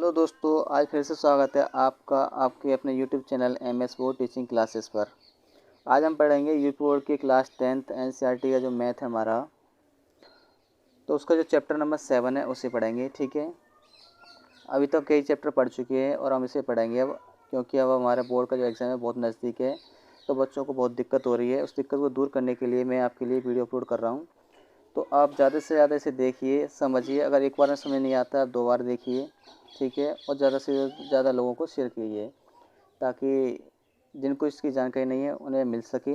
Hello दोस्तों, आज फिर से स्वागत है आपका आपके अपने YouTube channel MS board teaching classes पर। आज हम पढ़ेंगे यूपी बोर्ड की क्लास 10th NCERT का जो मैथ है हमारा, तो उसका जो चैप्टर नंबर 7 है उसे पढ़ेंगे। ठीक है, अभी तो कई चैप्टर पढ़ चुके हैं और हम इसे पढ़ेंगे अब, क्योंकि अब हमारे बोर्ड का जो एग्ज़ाम है बहुत नज़दीक है, तो बच्चों को बहुत दिक्कत हो रही है। उस दिक्कत को दूर करने के लिए मैं आपके लिए वीडियो अपलोड कर रहा हूँ। तो आप ज़्यादा से ज़्यादा इसे देखिए, समझिए। अगर एक बार में समझ नहीं आता आप 2 बार देखिए। ठीक है, और ज़्यादा से ज़्यादा लोगों को शेयर कीजिए, ताकि जिनको इसकी जानकारी नहीं है उन्हें मिल सके।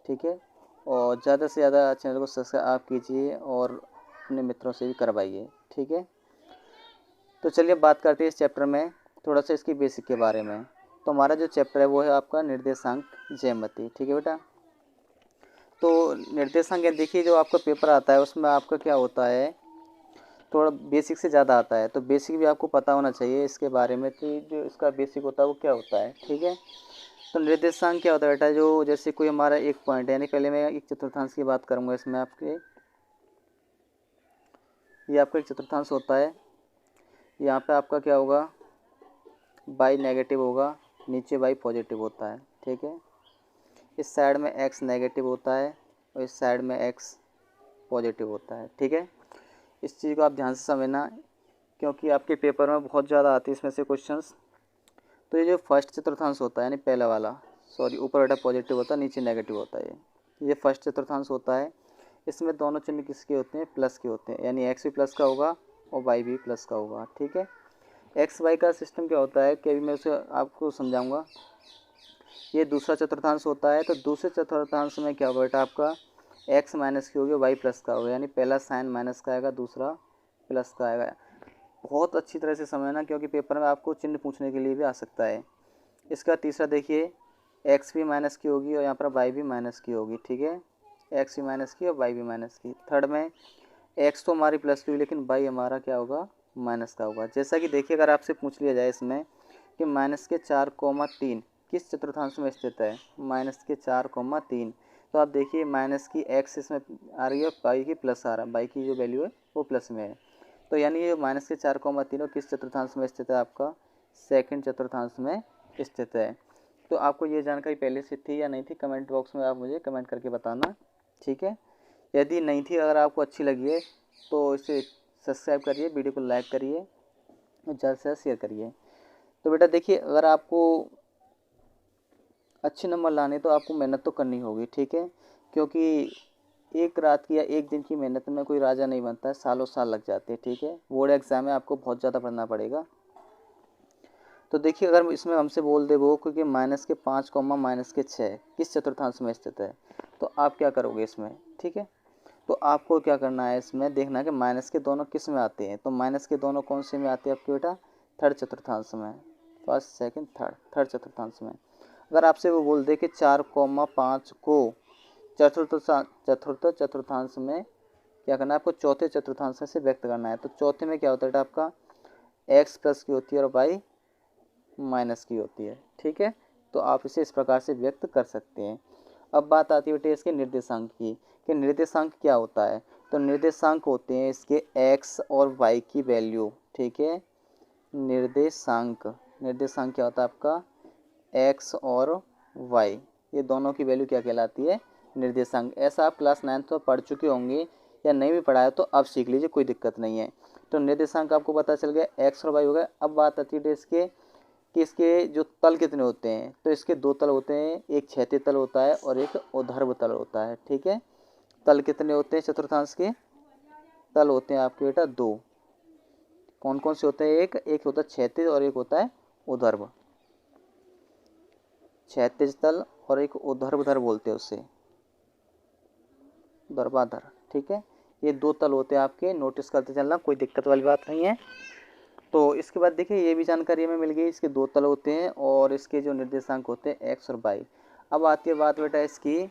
ठीक है, और ज़्यादा से ज़्यादा चैनल को सब्सक्राइब आप कीजिए और अपने मित्रों से भी करवाइए। ठीक है, तो चलिए बात करते हैं इस चैप्टर में थोड़ा सा इसकी बेसिक के बारे में। तो हमारा जो चैप्टर है वो है आपका निर्देशांक ज्यामिति। ठीक है बेटा, तो निर्देशांक देखिए, जो आपका पेपर आता है उसमें आपका क्या होता है, थोड़ा बेसिक से ज़्यादा आता है, तो बेसिक भी आपको पता होना चाहिए इसके बारे में कि जो इसका बेसिक होता है वो क्या होता है। ठीक है, तो निर्देशांक क्या होता है बेटा, जो जैसे कोई हमारा एक पॉइंट है, यानी पहले मैं एक चतुर्थांश की बात करूँगा इसमें आपके। ये आपका एक चतुर्थांश होता है। यहाँ पे आपका क्या होगा, y नेगेटिव होगा, नीचे y पॉजिटिव होता है। ठीक है, इस साइड में x नेगेटिव होता है और इस साइड में x पॉजिटिव होता है। ठीक है, इस चीज़ को आप ध्यान से समझना, क्योंकि आपके पेपर में बहुत ज़्यादा आती है इसमें से क्वेश्चंस। तो ये जो फर्स्ट चतुर्थांश होता है, यानी पहला वाला, सॉरी, ऊपर वाला पॉजिटिव होता है, नीचे नेगेटिव होता है। ये फर्स्ट चतुर्थांश होता है। इसमें दोनों चिन्ह किसके होते हैं, प्लस के होते हैं, यानी x भी प्लस का होगा और y भी प्लस का होगा। ठीक है, एक्स वाई का सिस्टम क्या होता है कि अभी मैं उसे आपको समझाऊंगा। ये दूसरा चतुर्थांश होता है, तो दूसरे चतुर्थांश में क्या होगा बेटा, आपका x माइनस की होगी, y प्लस का होगा, यानी पहला साइन माइनस का आएगा, दूसरा प्लस का आएगा। बहुत अच्छी तरह से समझना, क्योंकि पेपर में आपको चिन्ह पूछने के लिए भी आ सकता है। इसका तीसरा देखिए, x भी माइनस की होगी और यहाँ पर y भी माइनस की होगी। ठीक है, x भी माइनस की और y भी माइनस की। थर्ड में x तो हमारी प्लस की होगी, लेकिन y हमारा क्या होगा, माइनस का होगा। जैसा कि देखिए, अगर आपसे पूछ लिया जाए इसमें कि माइनस के 4,3 किस चतुर्थांश में स्थित है, माइनस के 4,3, तो आप देखिए माइनस की x इसमें आ रही है और y की प्लस आ रहा है, y की जो वैल्यू है वो प्लस में है। तो यानी ये माइनस के 4,3 किस चतुर्थांश में स्थित है, आपका सेकंड चतुर्थांश में स्थित है। तो आपको ये जानकारी पहले से थी या नहीं थी, कमेंट बॉक्स में आप मुझे कमेंट करके बताना। ठीक है, यदि नहीं थी, अगर आपको अच्छी लगी है तो इसे सब्सक्राइब करिए, वीडियो को लाइक करिए और ज़्यादा से ज़्यादा शेयर करिए। तो बेटा देखिए, अगर आपको अच्छे नंबर लाने तो आपको मेहनत तो करनी होगी। ठीक है, क्योंकि एक रात की या एक दिन की मेहनत में कोई राजा नहीं बनता है, सालों साल लग जाते हैं। ठीक है, बोर्ड एग्ज़ाम में आपको बहुत ज़्यादा पढ़ना पड़ेगा। तो देखिए, अगर इसमें हमसे बोल दे वो क्योंकि माइनस के 5 माइनस के 6 किस चतुर्थांश में स्थित है, तो आप क्या करोगे इसमें। ठीक है, तो आपको क्या करना है, इसमें देखना है कि माइनस के दोनों किस में आते हैं। तो माइनस के दोनों कौन से में आते हैं आपके बेटा, थर्ड चतुर्थांश में, फर्स्ट सेकंड थर्ड चतुर्थांश में। अगर आपसे वो बोल दे कि 4,5 को चतुर्थ चतुर्थांश में क्या करना है, आपको चौथे चतुर्थांश से व्यक्त करना है। तो चौथे में क्या होता है बेटा, आपका x प्लस की होती है और y माइनस की होती है। ठीक है, तो आप इसे इस प्रकार से व्यक्त कर सकते हैं। अब बात आती है बेटे इसके निर्देशांक की, कि निर्देशांक क्या होता है। तो निर्देशांक होते हैं इसके x और y की वैल्यू। ठीक है, निर्देशांक निर्देशांक क्या होता है आपका, x और y, ये दोनों की वैल्यू क्या कहलाती है, निर्देशांक। ऐसा आप क्लास 9th में पढ़ चुके होंगे, या नहीं भी पढ़ा है तो अब सीख लीजिए, कोई दिक्कत नहीं है। तो निर्देशांक आपको पता चल गया, x और y हो गए। अब बात आती है इसके कि इसके जो तल कितने होते हैं। तो इसके दो तल होते हैं, एक क्षैतिज तल होता है और एक ऊर्ध्वाधर तल होता है। ठीक है, तल कितने होते हैं चतुर्थांश के, तल होते हैं आपके बेटा 2। कौन कौन से होते हैं, एक होता है क्षैतिज और एक होता है ऊर्ध्वाधर। क्षैतिज तल और एक ऊर्ध्वाधर बोलते हैं उसे, ऊर्ध्वाधर। ठीक है, ये 2 तल होते हैं आपके, नोटिस करते चलना, कोई दिक्कत वाली बात नहीं है। तो इसके बाद देखिए, ये भी जानकारी हमें मिल गई, इसके 2 तल होते हैं और इसके जो निर्देशांक होते हैं x और y। अब आती है बात बेटा इसकी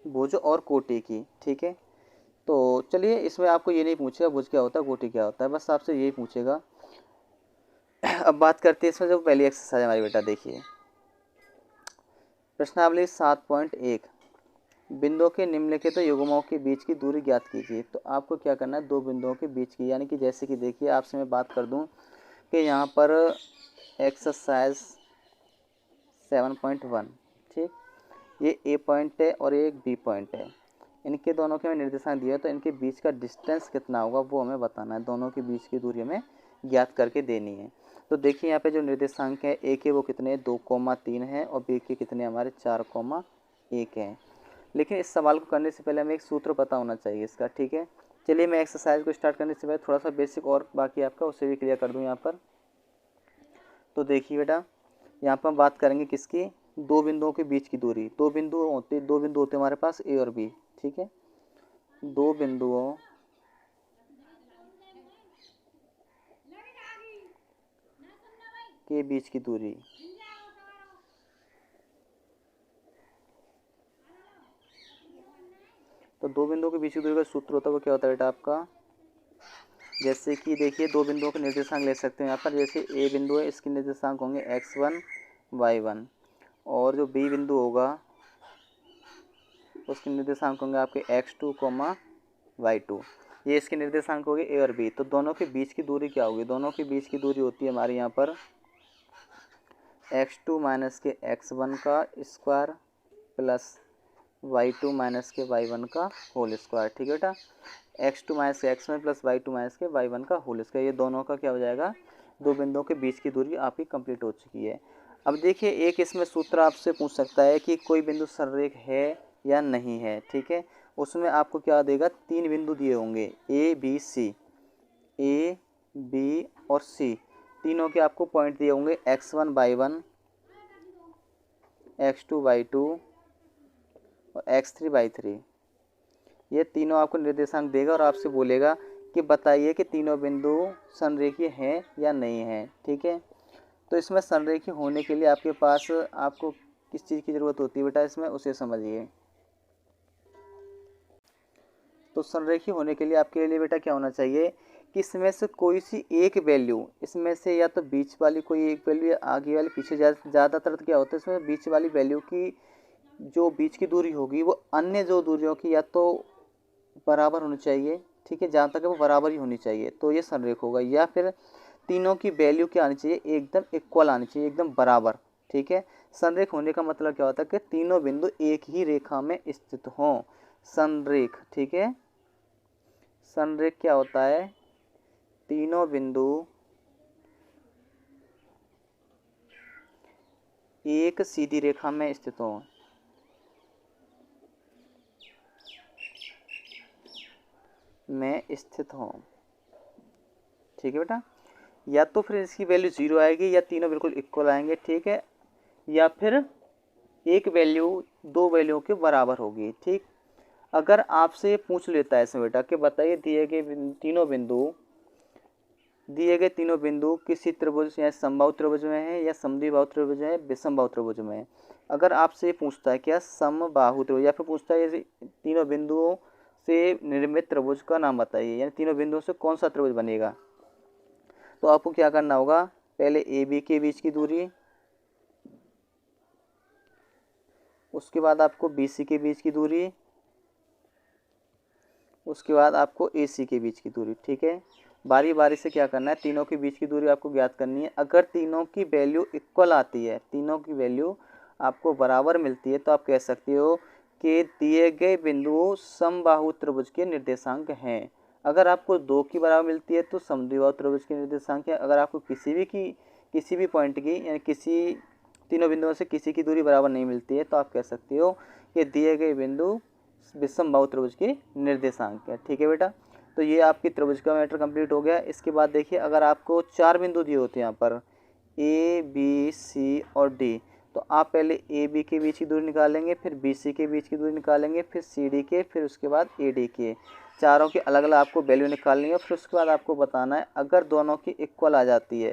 भुज और कोटि की। ठीक है, तो चलिए, इसमें आपको ये नहीं पूछेगा भुज क्या होता है, कोटि क्या होता है, बस आपसे यही पूछेगा। अब बात करते हैं इसमें जो पहली एक्सरसाइज हमारी बेटा, देखिए प्रश्नावली 7.1। बिंदुओं के निम्नलिखित युग्मों के बीच की दूरी ज्ञात कीजिए। तो आपको क्या करना है, दो बिंदुओं के बीच की, यानी कि जैसे कि देखिए आपसे मैं बात कर दूं कि यहाँ पर एक्सरसाइज 7.1, ठीक, ये ए पॉइंट है और ये एक बी पॉइंट है। इनके दोनों के हमें निर्देशांक दिए, तो इनके बीच का डिस्टेंस कितना होगा वो हमें बताना है। दोनों के बीच की दूरी हमें ज्ञात करके देनी है। तो देखिए यहाँ पे जो निर्देशांक है ए के वो कितने 2,3 है और बी के कितने हमारे 4,1 हैं। लेकिन इस सवाल को करने से पहले हमें एक सूत्र पता होना चाहिए इसका, ठीक है। चलिए मैं एक्सरसाइज को स्टार्ट करने से पहले थोड़ा सा बेसिक और बाकी आपका उसे भी क्लियर कर दूँ यहाँ पर। तो देखिए बेटा, यहाँ पर हम बात करेंगे किसकी, दो बिंदुओं के बीच की दूरी। दो बिंदु होते हमारे पास ए और बी, ठीक है। दो बिंदुओं के बीच की दूरी, तो दो बिंदुओं के बीच की दूरी का सूत्र होता है वो क्या होता है बेटा आपका, जैसे कि देखिए दो बिंदुओं के निर्देशांक ले सकते हैं यहाँ पर। जैसे ए बिंदु है, इसके निर्देशांक होंगे x1 y1, और जो बी बिंदु होगा उसके निर्देशांक होंगे आपके x2 y2। ये इसके निर्देशांक हो गए ए और बी। तो दोनों के बीच की दूरी क्या होगी, दोनों के बीच की दूरी होती है हमारे यहाँ पर x2 माइनस के x1 का स्क्वायर प्लस y2 माइनस के y1 का होल स्क्वायर, ठीक है बेटा। x2 माइनस के x1 प्लस y2 माइनस के y1 का होल स्क्वायर, ये दोनों का क्या हो जाएगा, दो बिंदुओं के बीच की दूरी आपकी कंप्लीट हो चुकी है। अब देखिए एक इसमें सूत्र आपसे पूछ सकता है कि कोई बिंदु सररेख है या नहीं है, ठीक है। उसमें आपको क्या देगा, तीन बिंदु दिए होंगे A B C, A B और सी, तीनों के आपको पॉइंट दिए होंगे x1 y1, x2 y2 और x3 y3। ये तीनों आपको निर्देशांक देगा और आपसे बोलेगा कि बताइए कि तीनों बिंदु संरेखीय हैं या नहीं हैं, ठीक है। तो इसमें संरेखीय होने के लिए आपके पास आपको किस चीज़ की ज़रूरत होती है बेटा, इसमें उसे समझिए। तो संरेखीय होने के लिए आपके लिए बेटा क्या होना चाहिए कि इसमें से कोई सी एक वैल्यू, इसमें से या तो बीच वाली कोई एक वैल्यू या आगे वाली पीछे, ज़्यादातर क्या होता है इसमें बीच वाली वैल्यू की जो बीच की दूरी होगी वो अन्य जो दूरियों की या तो बराबर होनी चाहिए, ठीक है, जहाँ तक वो बराबर ही होनी चाहिए, तो ये संरेख होगा। या फिर तीनों की वैल्यू क्या आनी चाहिए, एकदम इक्वल आनी चाहिए, एकदम बराबर, ठीक है। संरेख होने का मतलब क्या होता है कि तीनों बिंदु एक ही रेखा में स्थित हों, संरेख, ठीक है। संरेख क्या होता है, तीनों बिंदु एक सीधी रेखा में स्थित हों, ठीक है बेटा। या तो फिर इसकी वैल्यू 0 आएगी या तीनों बिल्कुल इक्वल आएंगे, ठीक है, या फिर एक वैल्यू दो वैल्यूओं के बराबर होगी, ठीक। अगर आपसे पूछ लेता है इसमें बेटा कि बताइए दिए गए तीनों बिंदु किसी त्रिभुज या समबाहु त्रिभुज में है या समद्विबाहु त्रिभुज है, विषमबाहु त्रिभुज में है। अगर आपसे पूछता है क्या समबाहु त्रिभुज, या फिर पूछता है तीनों बिंदुओं से निर्मित त्रिभुज का नाम बताइए, यानी तीनों बिंदुओं से कौन सा त्रिभुज बनेगा, तो आपको क्या करना होगा, पहले ए बी के बीच की दूरी, उसके बाद आपको बी सी के बीच की दूरी, उसके बाद आपको ए सी के बीच की दूरी, ठीक है। बारी बारी से क्या करना है, तीनों के बीच की दूरी आपको ज्ञात करनी है। अगर तीनों की वैल्यू इक्वल आती है, तीनों की वैल्यू आपको बराबर मिलती है, तो आप कह सकते हो कि दिए गए बिंदु समबाहु त्रिभुज के निर्देशांक हैं। अगर आपको दो की बराबर मिलती है तो समद्विबाहु त्रिभुज के निर्देशांक है। अगर आपको किसी भी पॉइंट की, यानी किसी तीनों बिंदुओं से किसी की दूरी बराबर नहीं मिलती है, तो आप कह सकते हो कि दिए गए बिंदु विषमबाहु त्रिभुज के निर्देशांक है, ठीक है बेटा। तो ये आपकी त्रिभुज का मैटर कंप्लीट हो गया। इसके बाद देखिए अगर आपको चार बिंदु दिए होते हैं यहाँ पर ए बी सी और डी, तो आप पहले ए बी के बीच की दूरी निकालेंगे, फिर बी सी के बीच की दूरी निकालेंगे, फिर सी डी के, फिर उसके बाद ए डी के, चारों की अलग अलग आपको वैल्यू निकालनी है। फिर उसके बाद आपको बताना है अगर दोनों की इक्वल आ जाती है,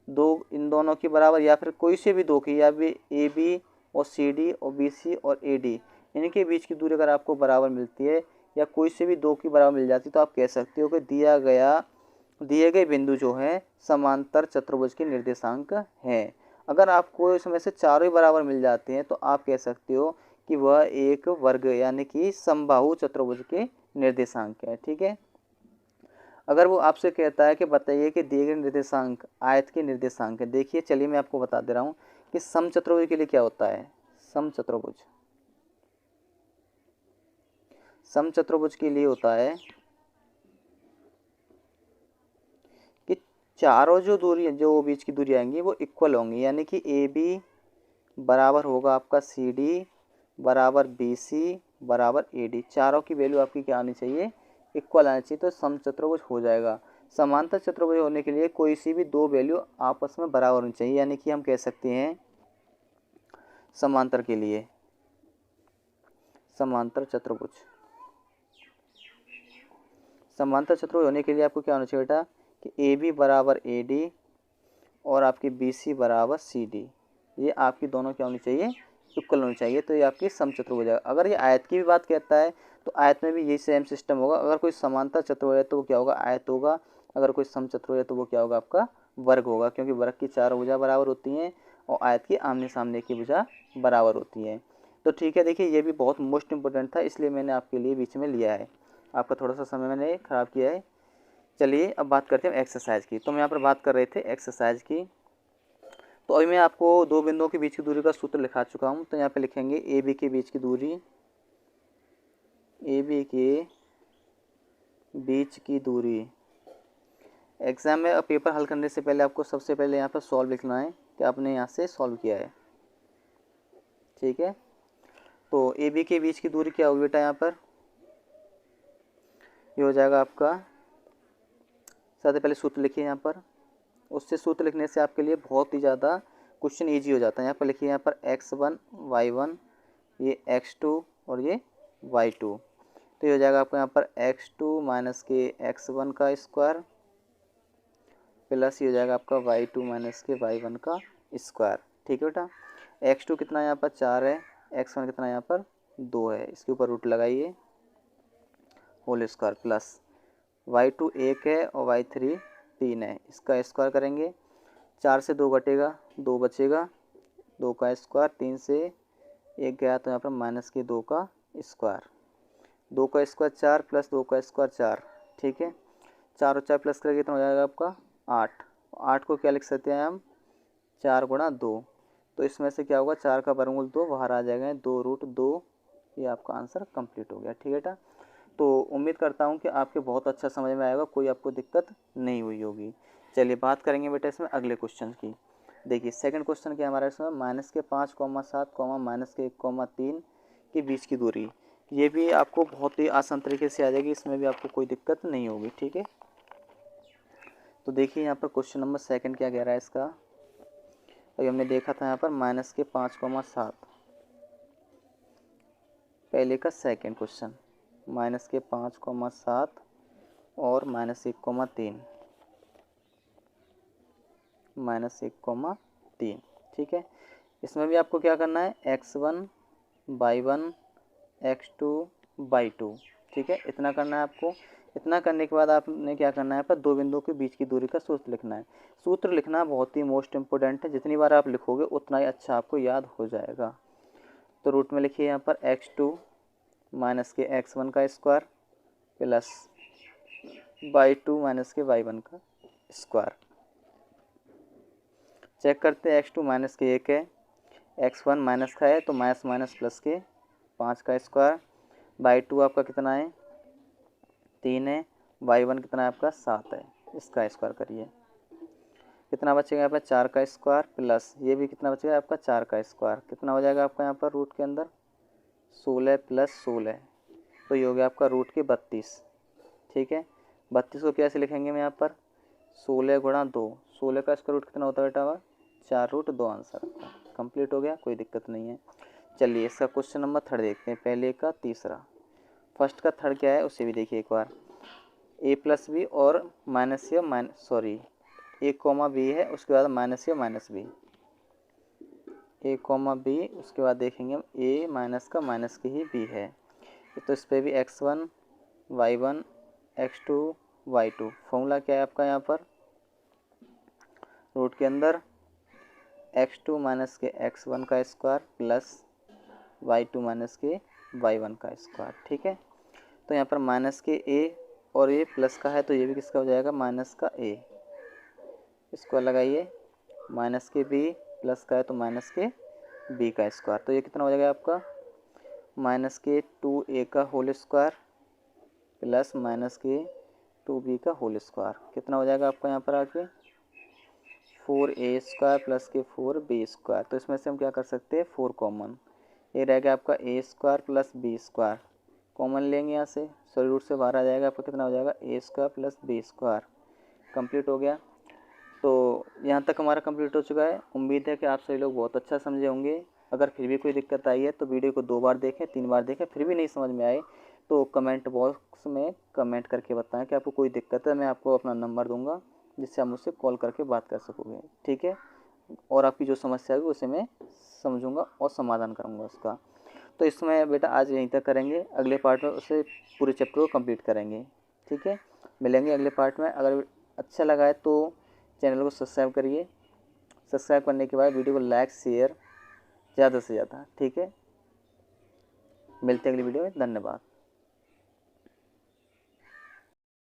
इन दोनों की बराबर, या फिर कोई से भी दो की, या भी ए बी और सी डी और बी सी और ए डी, इनके बीच की दूरी अगर आपको बराबर मिलती है या कोई से भी दो की बराबर मिल जाती है, तो आप कह सकते हो कि दिए गए बिंदु जो हैं समांतर चतुर्भुज के निर्देशांक हैं। अगर आपको इसमें से चारों ही बराबर मिल जाते हैं, तो आप कह सकते हो कि वह एक वर्ग यानी कि समबाहु चतुर्भुज के निर्देशांक है। ठीक है, अगर वो आपसे कहता है कि बताइए कि दिए गए निर्देशांक आयत के निर्देशांक है, देखिए चलिए मैं आपको बता दे रहा हूँ कि समचतुर्भुज के लिए क्या होता है। समचतुर्भुज के लिए होता है कि चारों जो दूरी जो बीच की दूरी आएंगी वो इक्वल होंगी, यानी कि ए बी बराबर होगा आपका सी डी बराबर बी सी बराबर ए डी, चारों की वैल्यू आपकी क्या आनी चाहिए, इक्वल आनी चाहिए, तो समचतुर्भुज हो जाएगा। समांतर चतुर्भुज होने के लिए कोई सी भी दो वैल्यू आपस में बराबर होनी चाहिए, यानी कि हम कह सकते हैं समांतर के लिए समांतर चतुर्भुज होने के लिए आपको क्या होना चाहिए बेटा कि ए बी बराबर ए डी और आपकी बी सी बराबर सी डी, ये आपकी दोनों क्या होनी चाहिए, इक्वल होनी चाहिए, तो ये आपकी समचतुर्भुज हो जाएगा। अगर ये आयत की भी बात कहता है तो आयत में भी यही सेम सिस्टम होगा। अगर कोई समांतर चतुर्भुज है तो वो क्या होगा, आयत होगा। अगर कोई समचतुर्भुज है तो वो क्या होगा, आपका वर्ग होगा, क्योंकि वर्ग की चार भुजा बराबर होती हैं और आयत की आमने सामने की भुजा बराबर होती है। तो ठीक है, देखिए ये भी बहुत मोस्ट इंपॉर्टेंट था, इसलिए मैंने आपके लिए बीच में लिया है, आपका थोड़ा सा समय मैंने ख़राब किया है। चलिए अब बात करते हैं एक्सरसाइज की। तो हम यहाँ पर बात कर रहे थे एक्सरसाइज की। तो अभी मैं आपको दो बिंदुओं के बीच की दूरी का सूत्र लिखा चुका हूँ। तो यहाँ पे लिखेंगे ए बी के बीच की दूरी, ए बी के बीच की दूरी। एग्जाम में पेपर हल करने से पहले आपको सबसे पहले यहाँ पर सॉल्व लिखना है कि आपने यहाँ से सॉल्व किया है। ठीक है, तो ए बी के बीच की दूरी क्या होगी बेटा, यहाँ पर ये हो जाएगा आपका, सबसे पहले सूत्र लिखिए यहाँ पर, उससे सूत्र लिखने से आपके लिए बहुत ही ज़्यादा क्वेश्चन ईजी हो जाता है। यहाँ पर लिखिए, यहाँ पर x1 y1, ये x2 और ये y2, तो ये हो जाएगा आपको यहाँ पर x2 माइनस के x1 का स्क्वायर प्लस ये हो जाएगा आपका y2 माइनस के y1 का स्क्वायर। ठीक है बेटा, x2 कितना यहाँ पर 4 है, x1 कितना यहाँ पर 2 है, इसके ऊपर रूट लगाइए होल स्क्वायर प्लस y2 1 है और y3 3 है, इसका स्क्वायर करेंगे, 4 से 2 घटेगा 2 बचेगा, 2 का स्क्वायर, 3 से 1 गया तो यहाँ पर माइनस के 2 का स्क्वायर, 2 का स्क्वायर 4 प्लस 2 का स्क्वायर 4। ठीक है, 4 और 4 प्लस करेंगे तो हो जाएगा आपका 8। 8 को क्या लिख सकते हैं हम, 4 गुणा 2, तो इसमें से क्या होगा, 4 का वर्गमूल 2 बाहर आ जाएगा, 2√2, ये आपका आंसर कंप्लीट हो गया। ठीक है बेटा, तो उम्मीद करता हूँ कि आपके बहुत अच्छा समझ में आएगा, कोई आपको दिक्कत नहीं हुई होगी। चलिए बात करेंगे बेटा इसमें अगले क्वेश्चन की। देखिए सेकंड क्वेश्चन क्या हमारा इसमें, -5,7, -1,3 के बीच की दूरी। ये भी आपको बहुत ही आसान तरीके से आ जाएगी, इसमें भी आपको कोई दिक्कत नहीं होगी। ठीक है, तो देखिए यहाँ पर क्वेश्चन नंबर सेकंड क्या कह रहा है इसका। अभी हमने देखा था यहाँ पर -5,7, पहले का सेकंड क्वेश्चन, -5,7 और -1,3, -1,3। ठीक है, इसमें भी आपको क्या करना है, x1 y1 x2 y2। ठीक है, इतना करना है आपको। इतना करने के बाद आपने क्या करना है, पर दो बिंदुओं के बीच की दूरी का सूत्र लिखना है। सूत्र लिखना बहुत ही मोस्ट इम्पोर्टेंट है, जितनी बार आप लिखोगे उतना ही अच्छा आपको याद हो जाएगा। तो रूट में लिखिए यहाँ पर x2 माइनस के x1 का स्क्वायर प्लस y2 माइनस के y1 का स्क्वायर। चेक करते हैं, x2 माइनस के 1 है, x1 माइनस का है तो माइनस माइनस प्लस के 5 का स्क्वायर, y2 आपका कितना है 3 है, y1 कितना है आपका 7 है, इसका स्क्वायर करिए, कितना बचेगा यहाँ पर 4 का स्क्वायर प्लस ये भी कितना बचेगा आपका 4 का स्क्वायर, कितना हो जाएगा आपका यहाँ पर रूट के अंदर 16 प्लस 16, तो ये हो गया आपका रूट के 32। ठीक है, 32 को कैसे लिखेंगे हम यहाँ पर, 16 गुणा 2, 16 का स्क्वायर रूट कितना होता है बेटा, 4√2 आंसर कंप्लीट हो गया, कोई दिक्कत नहीं है। चलिए इसका क्वेश्चन नंबर थर्ड देखते हैं, पहले का तीसरा। फर्स्ट का थर्ड क्या है उसे भी देखिए एक बार, a प्लस बी और a कॉमा बी है, उसके बाद माइनस या minus B, a comma B, उसके बाद देखेंगे हम a माइनस का माइनस की ही b है, तो इस पर भी x1 y1 x2 y2। Formula क्या है आपका यहाँ पर, रूट के अंदर x2 माइनस के x1 का स्क्वायर प्लस y2 माइनस के y1 का स्क्वायर। ठीक है, तो यहाँ पर माइनस के a और ये प्लस का है तो ये भी किसका हो जाएगा, माइनस का a। स्क्वायर लगाइए, माइनस के b प्लस का है तो माइनस के b का स्क्वायर। तो ये कितना हो जाएगा आपका, माइनस के 2a का होल स्क्वायर प्लस माइनस के 2b का होल स्क्वायर। कितना हो जाएगा आपका यहाँ पर आके 4a स्क्वायर प्लस के 4b स्क्वायर। तो इसमें से हम क्या कर सकते हैं, 4 कॉमन, ये रहेगा आपका a square plus b square. Common लेंगे यहाँ से, स्क्वायर रूट से बाहर आ जाएगा आपका, कितना हो जाएगा a square plus b square. Complete हो गया। तो यहाँ तक हमारा कंप्लीट हो चुका है। उम्मीद है कि आप सभी लोग बहुत अच्छा समझे होंगे। अगर फिर भी कोई दिक्कत आई है तो वीडियो को 2 बार देखें, 3 बार देखें, फिर भी नहीं समझ में आए तो कमेंट बॉक्स में कमेंट करके बताएं कि आपको कोई दिक्कत है। मैं आपको अपना नंबर दूंगा जिससे आप मुझसे कॉल करके बात कर सकोगे। ठीक है, और आपकी जो समस्या होगी उसे मैं समझूंगा और समाधान करूंगा उसका। तो इसमें बेटा आज यहीं तक करेंगे, अगले पार्ट में उसे पूरे चैप्टर को कंप्लीट करेंगे। ठीक है, मिलेंगे अगले पार्ट में। अगर अच्छा लगा है तो चैनल को सब्सक्राइब करिए। सब्सक्राइब करने के बाद वीडियो को लाइक शेयर ज़्यादा से ज़्यादा। ठीक है, मिलते हैं अगली वीडियो में। धन्यवाद।